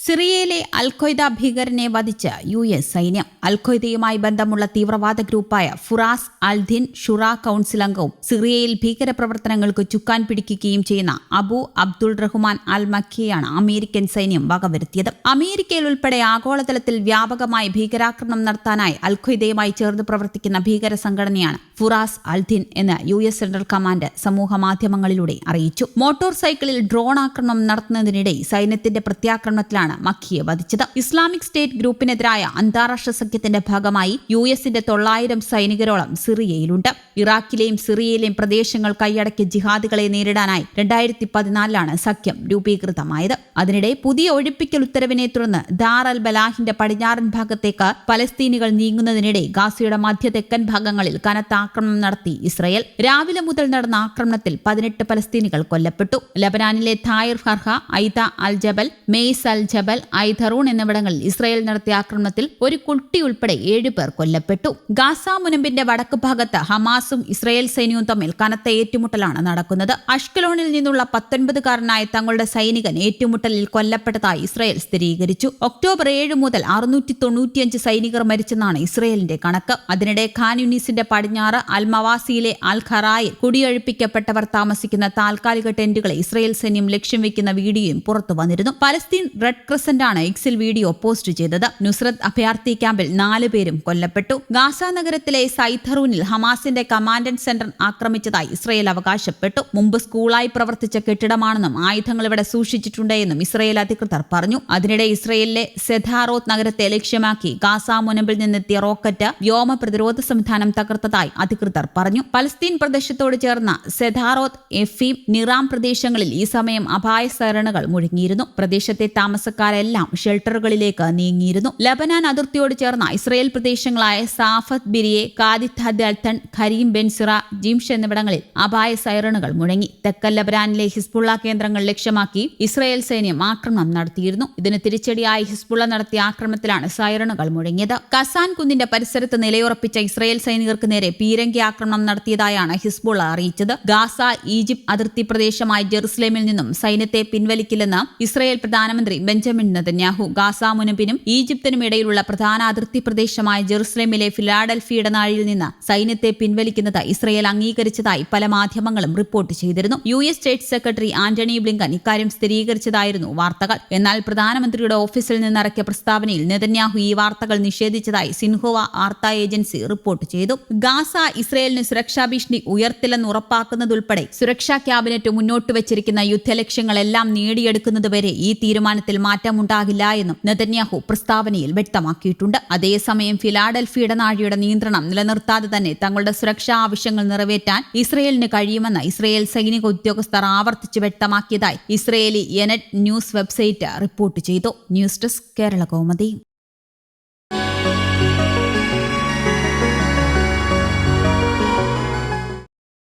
സിറിയയിലെ അൽഖ്വയ്ദ ഭീകരനെ വധിച്ച് US സൈന്യം. അൽഖ്വയ്ദയുമായി ബന്ധമുള്ള തീവ്രവാദ ഗ്രൂപ്പായ ഫുറാസ് അൽദിൻ ഷുറ കൌൺസിൽ അംഗവും സിറിയയിൽ ഭീകരപ്രവർത്തനങ്ങൾക്ക് ചുക്കാൻ പിടിക്കുകയും ചെയ്യുന്ന അബു അബ്ദുൾ റഹ്മാൻ അൽ മക്കിയെയാണ് അമേരിക്കൻ സൈന്യം വകവരുത്തിയത്. അമേരിക്കയിൽ ഉൾപ്പെടെ ആഗോളതലത്തിൽ വ്യാപകമായി ഭീകരാക്രമണം നടത്താനായി അൽഖ്വയ്ദയുമായി ചേർന്ന് പ്രവർത്തിക്കുന്ന ഭീകര സംഘടനയാണ് ഫുറാസ് അൽദിൻ എന്ന് US സെൻട്രൽ കമാൻഡ് സമൂഹ മാധ്യമങ്ങളിലൂടെ അറിയിച്ചു. മോട്ടോർ സൈക്കിളിൽ ഡ്രോൺ ആക്രമണം നടത്തുന്നതിനിടെ സൈന്യത്തിന്റെ പ്രത്യാക്രമണത്തിലാണ് മക്കിയെ വധിച്ചത്. ഇസ്ലാമിക് സ്റ്റേറ്റ് ഗ്രൂപ്പിനെതിരായ അന്താരാഷ്ട്ര സഖ്യത്തിന്റെ ഭാഗമായി US-ന്റെ 900 സൈനികരോളം സിറിയയിലുണ്ട്. ഇറാഖിലെയും സിറിയയിലെയും പ്രദേശങ്ങൾ കൈയടക്കിയ ജിഹാദികളെ നേരിടാനായി 2014 സഖ്യം രൂപീകൃതമായത്. അതിനിടെ പുതിയ ഒഴിപ്പിക്കൽ ഉത്തരവിനെ തുടർന്ന് ദാർ അൽ ബലാഹിന്റെ പടിഞ്ഞാറൻ ഭാഗത്തേക്ക് പലസ്തീനികൾ നീങ്ങുന്നതിനിടെ ഗാസയുടെ മധ്യ തെക്കൻ ഭാഗങ്ങളിൽ കനത്ത ആക്രമണം നടത്തി ഇസ്രയേൽ. രാവിലെ മുതൽ നടന്ന ആക്രമണത്തിൽ 18 പലസ്തീനികൾ കൊല്ലപ്പെട്ടു. ലബനാനിലെ തായിർ ഫർഹ, ഐത അൽ ജബൽ, മെയ്സ് അൽ ജബൽ, ഐധറൂൺ എന്നിവിടങ്ങളിൽ ഇസ്രയേൽ നടത്തിയ ആക്രമണത്തിൽ ഒരു കുട്ടി ഉൾപ്പെടെ 7 പേർ കൊല്ലപ്പെട്ടു. ഗാസ മുനമ്പിന്റെ വടക്ക് ഭാഗത്ത് ഹമാസും ഇസ്രയേൽ സൈന്യവും തമ്മിൽ കനത്ത ഏറ്റുമുട്ടലാണ് നടക്കുന്നത്. അഷ്കലോണിൽ നിന്നുള്ള 19-കാരനായ തങ്ങളുടെ സൈനികൻ ഏറ്റുമുട്ടലിൽ കൊല്ലപ്പെട്ടതായി ഇസ്രയേൽ സ്ഥിരീകരിച്ചു. ഒക്ടോബർ 7 മുതൽ 695 സൈനികർ മരിച്ചെന്നാണ് ഇസ്രയേലിന്റെ കണക്ക്. അതിനിടെ ഖാൻ യൂനിസിന്റെ പടിഞ്ഞാറ് അൽ മവാസിയിലെ അൽ ഖറായിൽ കുടിയൊഴിപ്പിക്കപ്പെട്ടവർ താമസിക്കുന്ന താൽക്കാലിക ടെന്റുകളെ ഇസ്രയേൽ സൈന്യം ലക്ഷ്യം വെക്കുന്ന വീഡിയോയും പുറത്തു വന്നിരുന്നു. പലസ്തീൻ റെഡ് ക്രസന്റ് ആണ് എക്സിൽ വീഡിയോ പോസ്റ്റ് ചെയ്തത്. നുസ്രത്ത് അഭയാർത്ഥി ക്യാമ്പിൽ 4 പേരും കൊല്ലപ്പെട്ടു. ഗാസ നഗരത്തിലെ സൈഥറൂനിൽ ഹമാസിന്റെ കമാൻഡന്റ് സെന്റർ ആക്രമിച്ചതായി ഇസ്രയേൽ അവകാശപ്പെട്ടു. മുമ്പ് സ്കൂളായി പ്രവർത്തിച്ച കെട്ടിടമാണെന്നും ആയുധങ്ങൾ ഇവിടെ സൂക്ഷിച്ചിട്ടുണ്ട് എന്നും ഇസ്രയേൽ അധികൃതർ പറഞ്ഞു. അതിനിടെ ഇസ്രയേലിലെ സെധാറോത്ത് നഗരത്തെ ലക്ഷ്യമാക്കി ഗാസ മുനമ്പിൽ നിന്നെത്തിയ റോക്കറ്റ് വ്യോമ പ്രതിരോധ സംവിധാനം തകർത്തതായി അധികൃതർ പറഞ്ഞു. പലസ്തീൻ പ്രദേശത്തോട് ചേർന്ന സെധാറോത്ത്, എഫീം, നിറാം പ്രദേശങ്ങളിൽ ഈ സമയം അപായ സൈറണുകൾ മുഴങ്ങിയിരുന്നു. പ്രദേശത്തെ താമസക്കാരെല്ലാം ഷെൽട്ടറുകളിലേക്ക് നീങ്ങിയിരുന്നു. ലബനാൻ അതിർത്തിയോട് ചേർന്ന ഇസ്രയേൽ പ്രദേശങ്ങളായ സാഫത്ത് ബിരിയെ, കാദിത്ത് അൽത്തൺ, ഖരീം ബെൻസിറ, ജിംഷ് എന്നിവിടങ്ങളിൽ അപായ സൈറണുകൾ മുഴങ്ങി. തെക്കൻ ലബനാനിലെ ഹിസ്ബുള്ള കേന്ദ്രങ്ങൾ ലക്ഷ്യമാക്കി ഇസ്രയേൽ സൈന്യം ആക്രമണം നടത്തിയിരുന്നു. ഇതിന് തിരിച്ചടിയായി ഹിസ്ബുള്ള നടത്തിയ ആക്രമണത്തിലാണ് സൈറണുകൾ മുഴങ്ങിയത്. കസാൻ കുന്നിന്റെ പരിസരത്ത് നിലയുറപ്പിച്ച ഇസ്രയേൽ സൈനികർക്ക് നേരെ പീരങ്കി ആക്രമണം നടത്തിയതായാണ് ഹിസ്ബുള്ള അറിയിച്ചത്. ഗാസ, ഈജിപ്ത് അതിർത്തി പ്രദേശമായ ജെറുസലേമിൽ നിന്നും സൈന്യത്തെ പിൻവലിക്കില്ലെന്ന് ഇസ്രയേൽ പ്രധാനമന്ത്രി ബെഞ്ചമിൻ നെതന്യാഹു. ഗാസ മുനമ്പിനും ഈജിപ്തിനും ഇടയിലുള്ള പ്രധാന അതിർത്തി പ്രദേശമായ ജെറുസലേമിലെ ഫിലാഡൽഫി ഇടനാഴിയിൽ നിന്ന് സൈന്യത്തെ പിൻവലിക്കുന്നത് ഇസ്രയേൽ അംഗീകരിച്ചതായി പല മാധ്യമങ്ങളും റിപ്പോർട്ട് ചെയ്തിരുന്നു. US state secretary Antony Blinken ഇക്കാര്യം സ്ഥിരീകരിച്ചതായിരുന്നു വാർത്തകൾ. എന്നാൽ പ്രധാനമന്ത്രിയുടെ ഓഫീസിൽ നിന്നിറക്കിയ പ്രസ്താവനയിൽ നെതന്യാഹു ഈ വാർത്തകൾ നിഷേധിച്ചതായി സിൻഹുവ വാർത്താ ഏജൻസി റിപ്പോർട്ട് ചെയ്തു. ഗാസ ഇസ്രയേലിന് സുരക്ഷാ ഭീഷണി ഉയർത്തില്ലെന്ന് ഉറപ്പാക്കുന്നതുൾപ്പെടെ സുരക്ഷാ ക്യാബിനറ്റ് മുന്നോട്ട് വെച്ചിരിക്കുന്ന യുദ്ധലക്ഷ്യങ്ങളെല്ലാം നേടിയെടുക്കുന്നതുവരെ ഈ തീരുമാനത്തിൽ മാറ്റമുണ്ടാകില്ല എന്നും നെതന്യാഹു പ്രസ്താവനയിൽ വ്യക്തമാക്കിയിട്ടുണ്ട്. അതേസമയം ഫിലാഡൽഫി ഇടനാഴിയുടെ നിയന്ത്രണം നിലനിർത്താതെ തന്നെ തങ്ങളുടെ സുരക്ഷാ ആവശ്യങ്ങൾ നിറവേറ്റാൻ ഇസ്രയേലിന് കഴിയുമെന്ന് ഇസ്രയേൽ സൈനിക ഉദ്യോഗസ്ഥർ ആവർത്തിച്ച് വ്യക്തമാക്കിയതായി ഇസ്രയേലി യെനെറ്റ് ന്യൂസ് വെബ്സൈറ്റ് റിപ്പോർട്ട് ചെയ്തു. News desk Kerala Kaumudi.